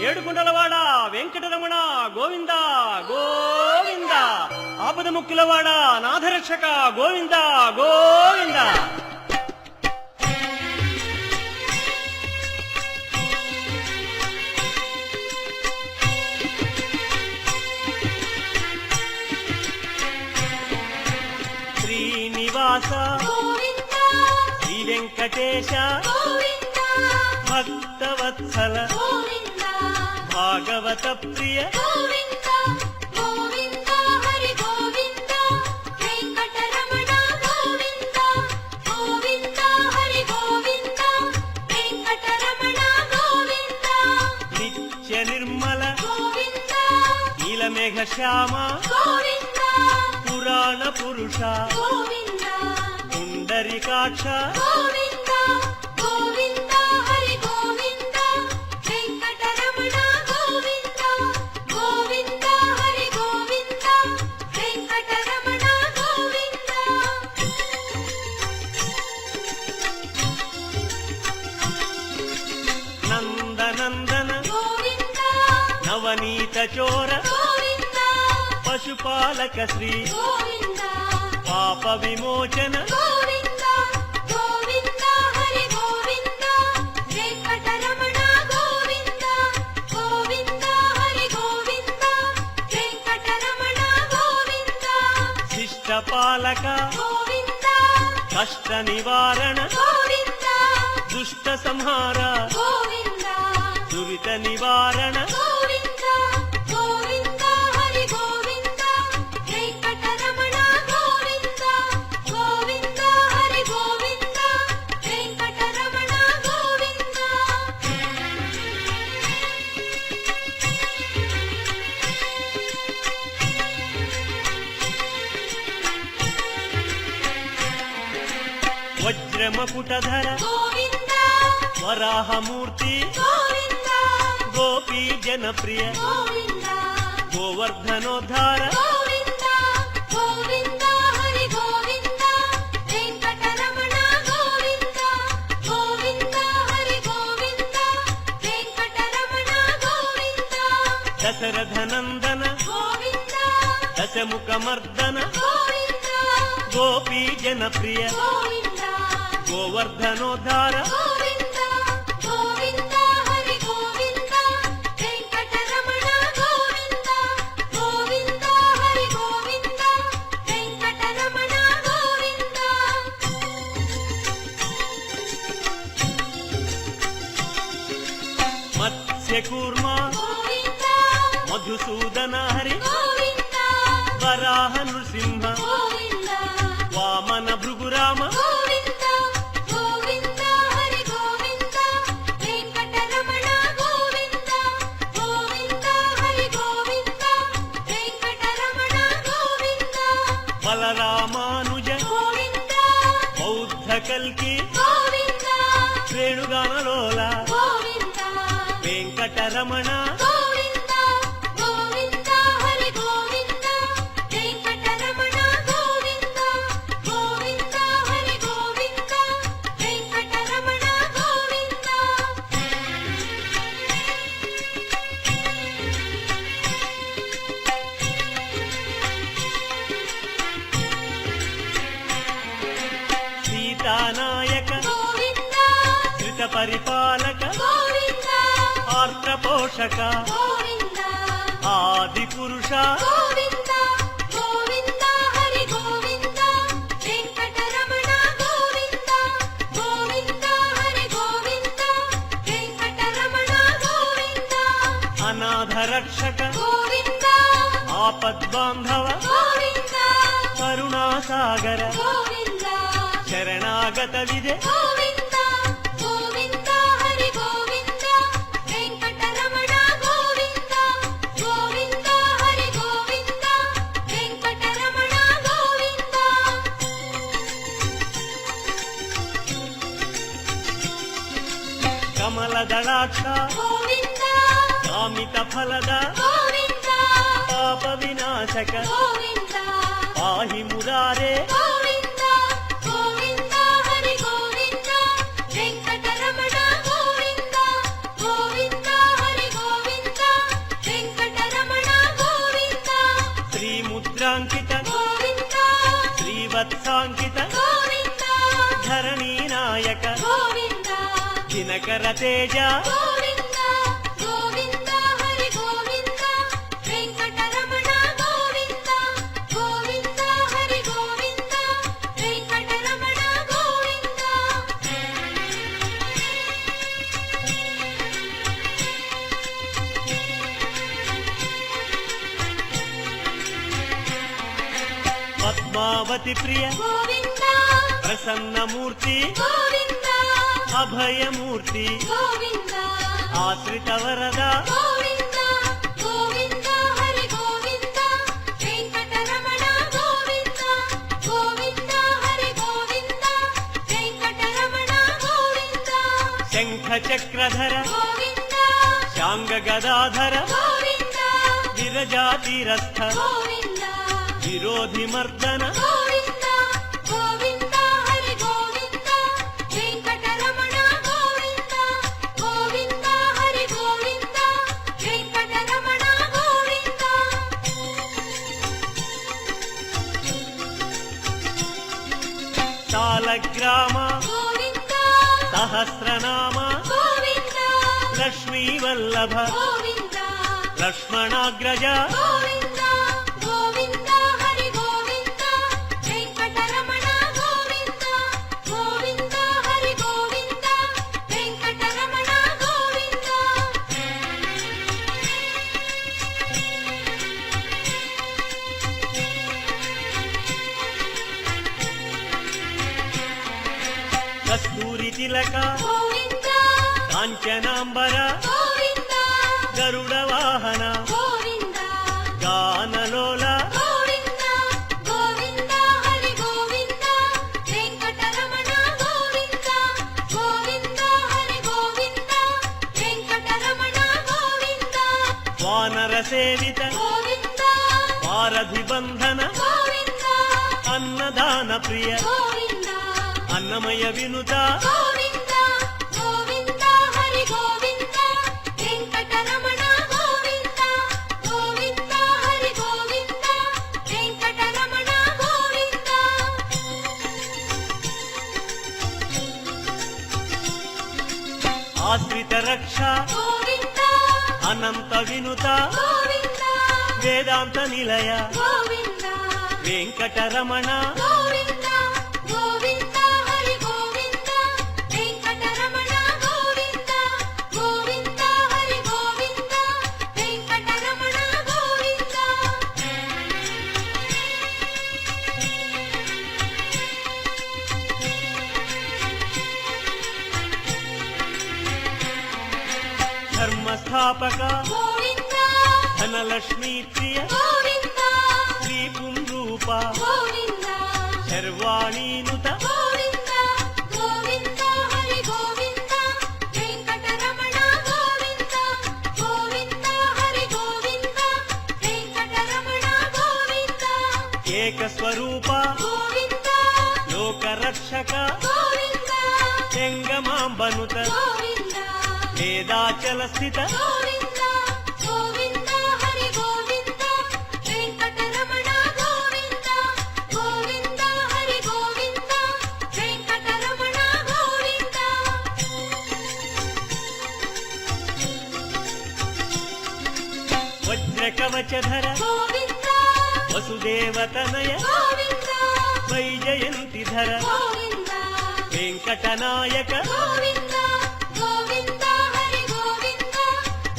ఏడుకొండలవాడ వెంకటరమణ గోవింద గోవింద. ఆపద ముక్కులవాడ నాథరక్షక గోవింద గోవింద. శ్రీనివాస శ్రీ వెంకటేశ భక్తవత్సల భాగవత ప్రియ నిత్య నిర్మల నీలమేఘ శ్యామ పురాణ పురుష పుండరీకాక్ష నందనందన నవనీత చోర పశుపాలక శ్రీ పాప విమోచన శిష్టపాలక కష్ట నివారణ దుష్ట సంహార దురిత నివారణ వజ్రమకుటధర వరాహమూర్తి గోపీ జనప్రియ గోవర్ధనోద్ధార దశరథనందన దశముఖమర్దన గోపీ జనప్రియ గోవర్ధనోద్ధార మత్స్యకూర్మ మధుసూదన హరి వరాహ నృసింహ వామన భృగురామ బలరామానుజ బౌద్ధ కల్కి శ్రేణుగానలోల వెంకటరమణ సీతానాయక ధృత పరిపాలక ఆర్ద్ర పోషక ఆది పురుష అనాథ రక్షక ఆపద్బాంధవ కరుణాసాగర శరణాగత విజయ కమలదళాక్ష కామిత ఫలద పాప వినాశక పాహి మురారే వెంకటరమణ గోవింద గోవింద హరి గోవింద. ರುದ್ರಾಂಕಿತ ಗೋವಿಂದ ಶ್ರೀವತ್ಸಾಂಕಿತ ಗೋವಿಂದ ಧರಣಿ ನಾಯಕ ಗೋವಿಂದ ದಿನಕರ ತೇಜ ಗೋವಿಂದ ಗೋವಿಂದ ಹರಿ ಗೋವಿಂದ ವೆಂಕಟರಮಣ ಗೋವಿಂದ ಗೋವಿಂದ ಹರಿ ಗೋವಿಂದ ವೆಂಕಟರಮಣ ಗೋವಿಂದ ಪದ್ಮಾವತಿ ಪ್ರಿಯ ಗೋವಿಂದ ಪ್ರಸನ್ನ ಮೂರ್ತಿ ಗೋವಿಂದ ಅಭಯ ಮೂರ್ತಿ ಗೋವಿಂದ ಆಶ್ರಿತ ವರದ ಗೋವಿಂದ ಗೋವಿಂದ ಹರಿ ಗೋವಿಂದ ವೆಂಕಟರಮಣ ಗೋವಿಂದ ಗೋವಿಂದ ಹರಿ ಗೋವಿಂದ ವೆಂಕಟರಮಣ ಗೋವಿಂದ ಶಂಖ ಚಕ್ರಧರ ಗೋವಿಂದ ಶಾಂಗ ಗದಾಧರ ಗೋವಿಂದ ವಿರಜಾತಿರಸ್ಥ ಗೋವಿಂದ ವಿರೋಧಿ ಮರ್ದನ ಗೋವಿಂದ ಗೋವಿಂದ ಹರಿ ಗೋವಿಂದ ವೆಂಕಟರಮಣ ಗೋವಿಂದ ಗೋವಿಂದ ಹರಿ ಗೋವಿಂದ ವೆಂಕಟರಮಣ ಗೋವಿಂದ ಸಾಲಗ್ರಾಮ ಗೋವಿಂದ ಸಹಸ್ರನಾಮ ಗೋವಿಂದ ಲಕ್ಷ್ಮೀ ವಲ್ಲಭ ಗೋವಿಂದ ಲಕ್ಷ್ಮಣಾಗ್ರಜ ಗೋವಿಂದ ಗೋವಿಂದ ಹರಿ ಗೋವಿಂದ ವೆಂಕಟರಮಣ ಗೋವಿಂದ ಗೋವಿಂದ ಹರಿ ಗೋವಿಂದ ವೆಂಕಟರಮಣ ಗೋವಿಂದ ಕಸ್ತೂರಿ ತಿಲಕ ಗೋವಿಂದ ಕಾಂಚನಾಂಬರ ಗೋವಿಂದ ಗರುಡ ವಾಹನ ಗೋವಿಂದ ಗಾನಲೋಲ ಗೋವಿಂದ ಗೋವಿಂದ ಹರಿ ಗೋವಿಂದ ವೆಂಕಟರಮಣ ಗೋವಿಂದ ಗೋವಿಂದ ಹರಿ ಗೋವಿಂದ ವೆಂಕಟರಮಣ ಗೋವಿಂದ ವಾನರ ಸೇವಿತ ಗೋವಿಂದ ವಾರಧಿ ಬಂಧನ ಗೋವಿಂದ ಅನ್ನದಾನ ಪ್ರಿಯ ಗೋವಿಂದ ಅನ್ನಮಯ ವಿನುತ ಗೋವಿಂದ ಗೋವಿಂದ ಹರಿ ಗೋವಿಂದ ವೆಂಕಟರಮಣ ಗೋವಿಂದ ಗೋವಿಂದ ಹರಿ ಗೋವಿಂದ ವೆಂಕಟರಮಣ ಗೋವಿಂದ ಆಶ್ರಿತ ರಕ್ಷಾ ಗೋವಿಂದ ಅನಂತ ವಿನುತ ಗೋವಿಂದ ವೇದಾಂತ ನಿಲಯ ಗೋವಿಂದ ವೆಂಕಟರಮಣ ಗೋವಿಂದ ಗೋವಿಂದ ಹರಿ ಗೋವಿಂದ ವೆಂಕಟರಮಣ ಗೋವಿಂದ ಗೋವಿಂದ ಹರಿ ಗೋವಿಂದ ವೆಂಕಟರಮಣ ಗೋವಿಂದ ಧರ್ಮ ಸ್ಥಾಪಕ ಗೋವಿಂದ ಧನಲಕ್ಷ್ಮೀ ಪ್ರಿಯ ಗೋವಿಂದ ಶ್ರೀ ಪುಂರೂಪ ಗೋವಿಂದ ಶರ್ವಾಣೀನುತ ಗೋವಿಂದ ಗೋವಿಂದ ಹರಿ ಗೋವಿಂದ ವೆಂಕಟರಮಣ ಗೋವಿಂದ ಗೋವಿಂದ ಹರಿ ಗೋವಿಂದ ವೆಂಕಟರಮಣ ಗೋವಿಂದ ಏಕ ಸ್ವರೂಪ ಗೋವಿಂದ ಲೋಕರಕ್ಷಕ ಗೋವಿಂದ ಜಂಗಮಾಂಬನುತ ಗೋವಿಂದ ವೇದಾಚಲ ಸ್ಥಿತ ಗೋವಿಂದ ಗೋವಿಂದ ಹರಿ ಗೋವಿಂದ ವೆಂಕಟರಮಣ ಗೋವಿಂದ ಗೋವಿಂದ ಹರಿ ಗೋವಿಂದ ವೆಂಕಟರಮಣ ಗೋವಿಂದ ವಜ್ರ ಕವಚಧರ ಗೋವಿಂದ ವಸುದೇವತನಯ ಗೋವಿಂದ ವೈಜಯಂತಿಧರ ಗೋವಿಂದ ವೆಂಕಟನಾಯಕ ಗೋವಿಂದ ಗೋವಿಂದ ಹರಿ ಗೋವಿಂದ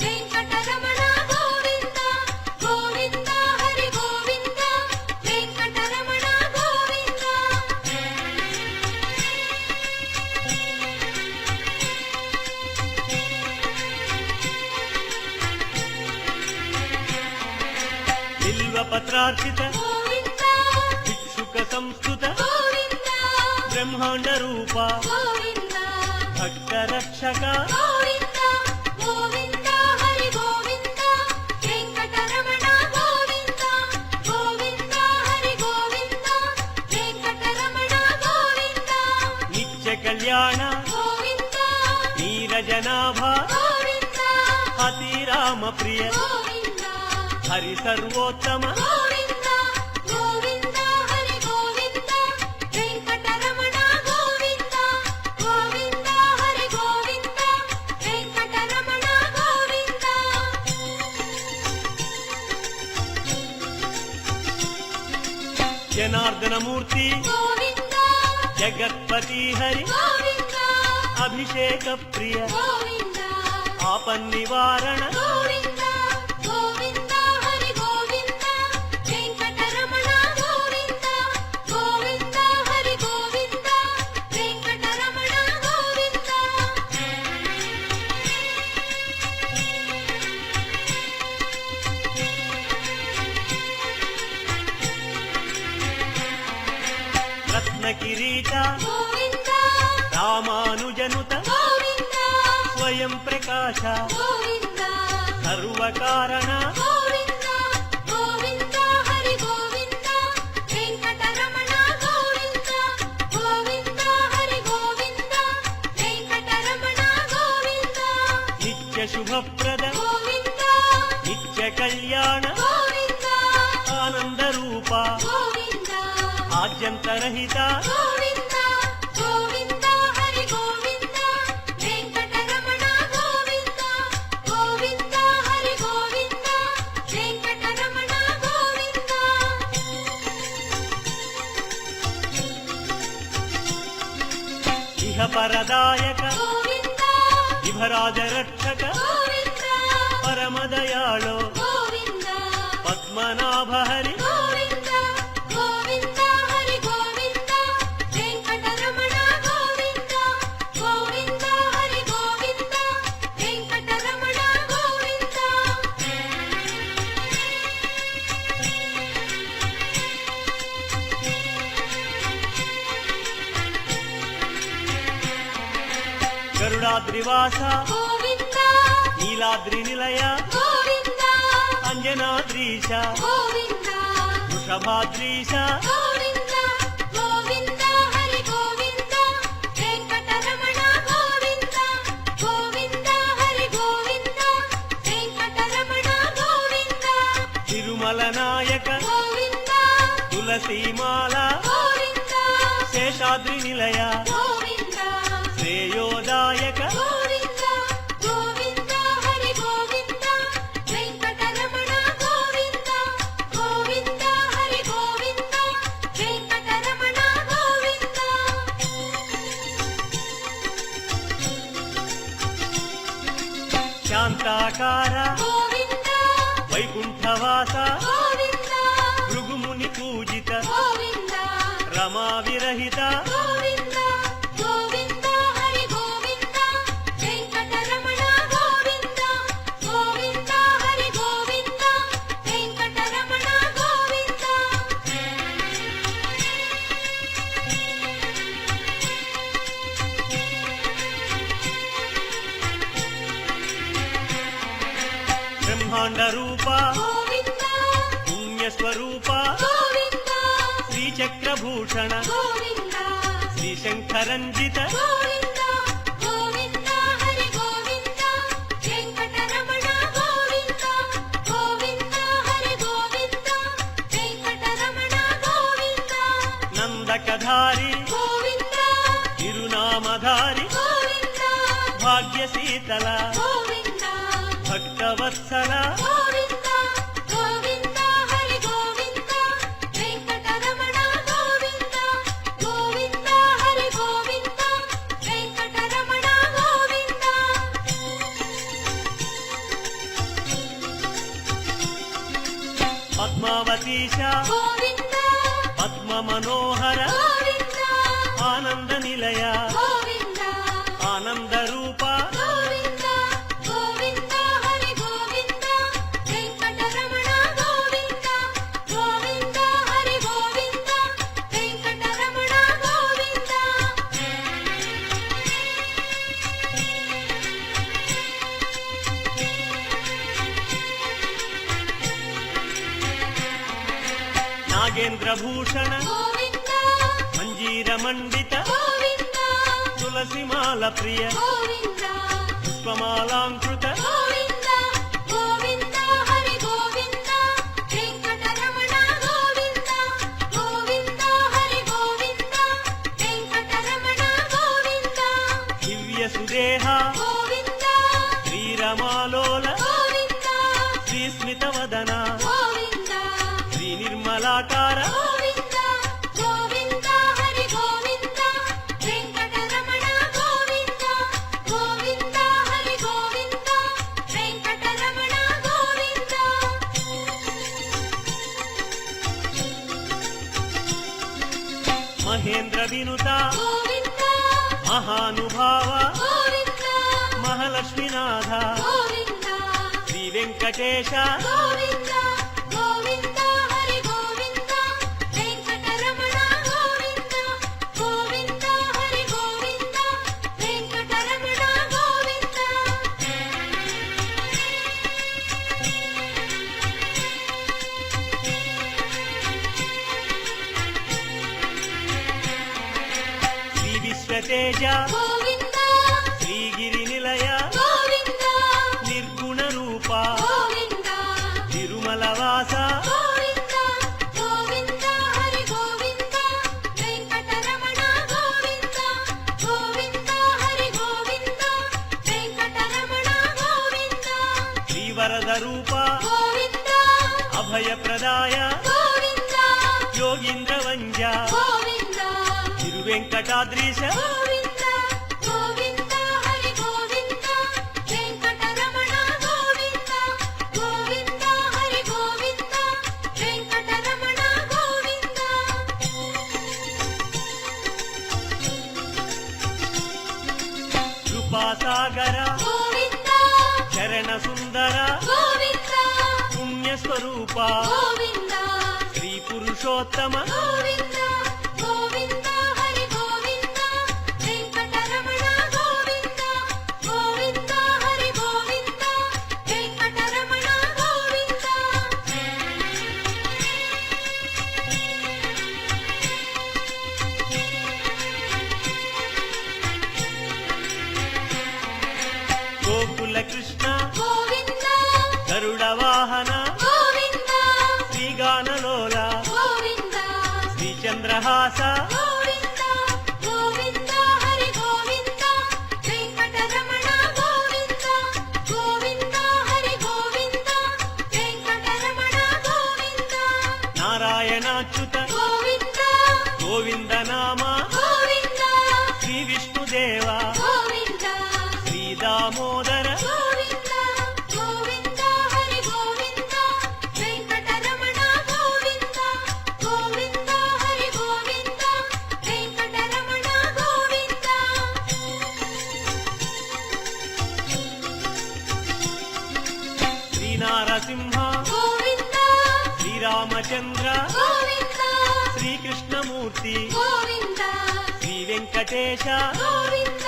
ವೆಂಕಟರಮಣ ಗೋವಿಂದ ಗೋವಿಂದ ಹರಿ ಗೋವಿಂದ ವೆಂಕಟರಮಣ ಗೋವಿಂದ ಬಿಲ್ವ ಪತ್ರಾರ್ಚಿತ ಗೋವಿಂದ ಭಿಕ್ಷುಕ ಸಂಸ್ಕೃತ ಗೋವಿಂದ ಬ್ರಹ್ಮಾಂಡ ರೂಪ ಗೋವಿಂದ ಭಕ್ತ ರಕ್ಷಕ ಗೋವಿಂದ ಗೋವಿಂದ ಹರಿ ಗೋವಿಂದ ವೆಂಕಟರಮಣ ಗೋವಿಂದ ಗೋವಿಂದ ಹರಿ ಗೋವಿಂದ ವೆಂಕಟರಮಣ ಗೋವಿಂದ ನಿತ್ಯ ಕಲ್ಯಾಣ ಗೋವಿಂದ ನೀರಜನಾಭ ಗೋವಿಂದ ಅತಿರಾಮ ಪ್ರಿಯ ಗೋವಿಂದ ಹರಿ ಸರ್ವೋತ್ತಮ ಗೋವಿಂದ జనార్దన మూర్తి గోవింద జగత్పతి హరి గోవింద అభిషేక ప్రియ గోవింద ఆపన్నివారణ గోవింద గోవింద హరి గోవింద వెంకటరమణ గోవింద గోవింద హరి గోవింద వెంకటరమణ గోవింద రత్నకిరీట గోవింద రామానుజనుత గోవింద స్వయం ప్రకాశ గోవింద సర్వకారణ గోవింద గోవింద హరి గోవింద వెంకటరమణ గోవింద గోవింద హరి గోవింద వెంకటరమణ గోవింద నిత్య శుభప్రద గోవింద నిత్య కళ్యాణ గోవింద ఆనంద రూప గోవింద ఆద్యంతరహిత గోవింద గోవింద హరి గోవింద వెంకటరమణ గోవింద గోవింద హరి గోవింద వెంకటరమణ గోవింద ఇహ పరదాయక గోవింద విభరాజ రక్షక గోవింద పరమదయాళో గోవింద పద్మనాభ హరి గోవింద గోవింద హరి గోవింద వెంకటరమణ గోవింద గోవింద హరి గోవింద వెంకటరమణ గోవింద గరుడాద్రివాస గోవింద నీలాద్రి నిలయ గోవింద అంజనాద్రీశ గోవింద వృషభాద్రీశ గోవింద గోవింద హరి గోవింద వెంకటరమణ గోవింద గోవింద హరి గోవింద వెంకటరమణ గోవింద తిరుమల నాయక గోవింద తులసీమాల గోవింద శేషాద్రి నిలయ గోవింద శ్రేయోదాయక గోవింద గోవింద హరి గోవింద వెంకటరమణ గోవింద గోవింద హరి గోవింద వెంకటరమణ గోవింద శాంతాకార గోవింద వైకుంఠవాస గోవింద భృగుముని పూజిత గోవింద రమా విరహిత గోవింద గోవింద హరి గోవింద వెంకటరమణ గోవింద గోవింద హరి గోవింద వెంకటరమణ గోవింద బ్రహ్మాండ రూప గోవింద పుణ్యస్వరూప గోవింద శ్రీచక్రభూషణ గోవింద శ్రీశంకరంజిత గోవింద గోవింద హరి గోవింద వెంకటరమణ గోవింద గోవింద హరి గోవింద వెంకటరమణ గోవింద నందకధారి గోవింద తిరునామధారి గోవింద భాగ్యశీతల గోవింద భక్తవత్సల గోవింద గోవింద హరి గోవింద వెంకటరమణ గోవింద గోవింద హరి గోవింద వెంకటరమణ గోవింద పద్మావతీశ గోవింద పద్మ మనోహర గోవింద ఆనంద నిలయ గోవింద ఆనంద రూప గోవింద గోవింద హరి గోవింద వెంకటరమణ గోవింద గోవింద హరి గోవింద వెంకటరమణ గోవింద నాగేంద్ర భూషణ గోవింద మంజీర మండిత గోవింద తులసిమాల ప్రియ గోవింద పుష్పమాలాంకృత గోవింద గోవింద హరి గోవింద వెంకటరమణ గోవింద గోవింద హరి గోవింద వెంకటరమణ గోవింద దివ్య సుదేహ గోవింద శ్రీరమాలోల గోవింద శ్రీస్మిత వదన గోవింద శ్రీ నిర్మలాకార గోవింద మహేంద్ర వినుత గోవింద మహానుభావ గోవింద మహాలక్ష్మీనాథ గోవింద శ్రీ వెంకటేశ గోవింద గోవింద హరి గోవింద వెంకటరమణ గోవింద గోవింద హరి గోవింద వెంకటరమణ గోవింద శ్రీ విశ్వతేజ గోవింద శ్రీగిరి నిలయ గోవింద నిర్గుణ రూప గోవింద తిరుమల వాస గోవింద గోవింద హరి గోవింద వెంకటరమణ గోవింద గోవింద హరి గోవింద వెంకటరమణ గోవింద శ్రీవరద రూప గోవింద అభయప్రదాయ గోవింద యోగీంద్ర వంజ గోవింద తిరువెంకటాద్రీశ గోవింద గోవింద హరి గోవింద వెంకటరమణ గోవింద గోవింద హరి గోవింద వెంకటరమణ గోవింద కృపాసాగర గోవింద చరణ సుందర గోవింద పుణ్యస్వరూప గోవింద శ్రీ పురుషోత్తమ గోవింద గోవింద హరి గోవింద వెంకటరమణ గోవింద గోవింద హరి గోవింద వెంకటరమణ గోవింద గోకుల కృష్ణ గోవింద గరుడ వాహన గోవింద శ్రీగానలోల గోవింద శ్రీచంద్రహాస గోవింద గోవింద హరి గోవింద వెంకటరమణ గోవింద గోవింద హరి గోవింద వెంకటరమణ గోవింద నారాయణాచ్యుత గోవింద గోవింద నామ గోవింద శ్రీ విష్ణుదేవ గోవింద శ్రీ దామోదర గోవింద గోవింద హరి గోవింద వెంకటరమణ గోవింద గోవింద హరి గోవింద వెంకటరమణ గోవింద శ్రీనారసింహ గోవింద శ్రీరామచంద్ర గోవింద శ్రీకృష్ణమూర్తి గోవింద శ్రీ వెంకటేశ గోవింద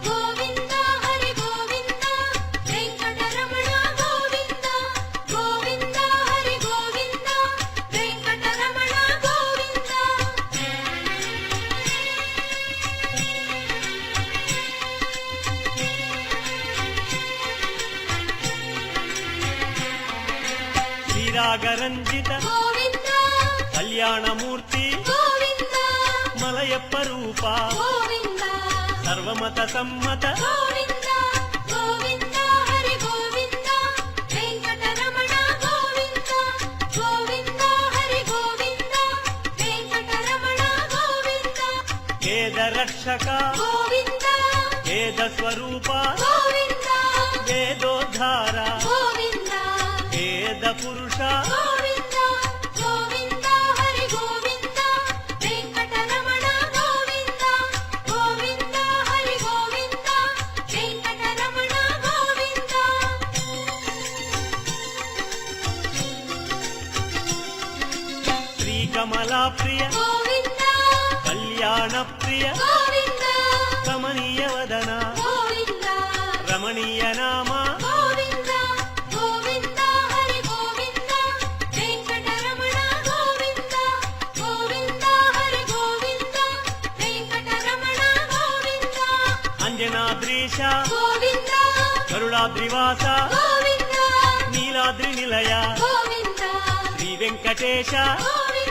గోవింద హరి గోవింద వెంకటరమణ గోవింద గోవింద హరి గోవింద వెంకటరమణ గోవింద శ్రీరాగరంజిత గోవింద కళ్యాణమూర్తి గోవింద మలయప్ప రూప గోవింద సర్వమత సమ్మత గోవింద గోవింద హరి గోవింద వెంకటరమణ గోవింద గోవింద హరి గోవింద వెంకటరమణ గోవింద వేద రక్షక గోవింద వేద స్వరూప గోవింద వేదోద్ధార గోవింద వేద పురుష గోవింద గోవింద హరి గోవింద వెంకటరమణ గోవింద గోవింద హరి గోవింద వెంకటరమణ గోవింద శ్రీకమలా ప్రియ గోవింద కళ్యాణ ప్రియ గోవింద కమనీయ వదన గోవింద రమణీయ నామ గోవింద గోవింద హరి గోవింద వెంకటరమణ గోవింద గోవింద హరి గోవింద వెంకటరమణ గోవింద అంజనాద్రీశ గోవింద గరుడాద్రివాస గోవింద నీలాద్రి నిలయ గోవింద శ్రీ వెంకటేశ గోవింద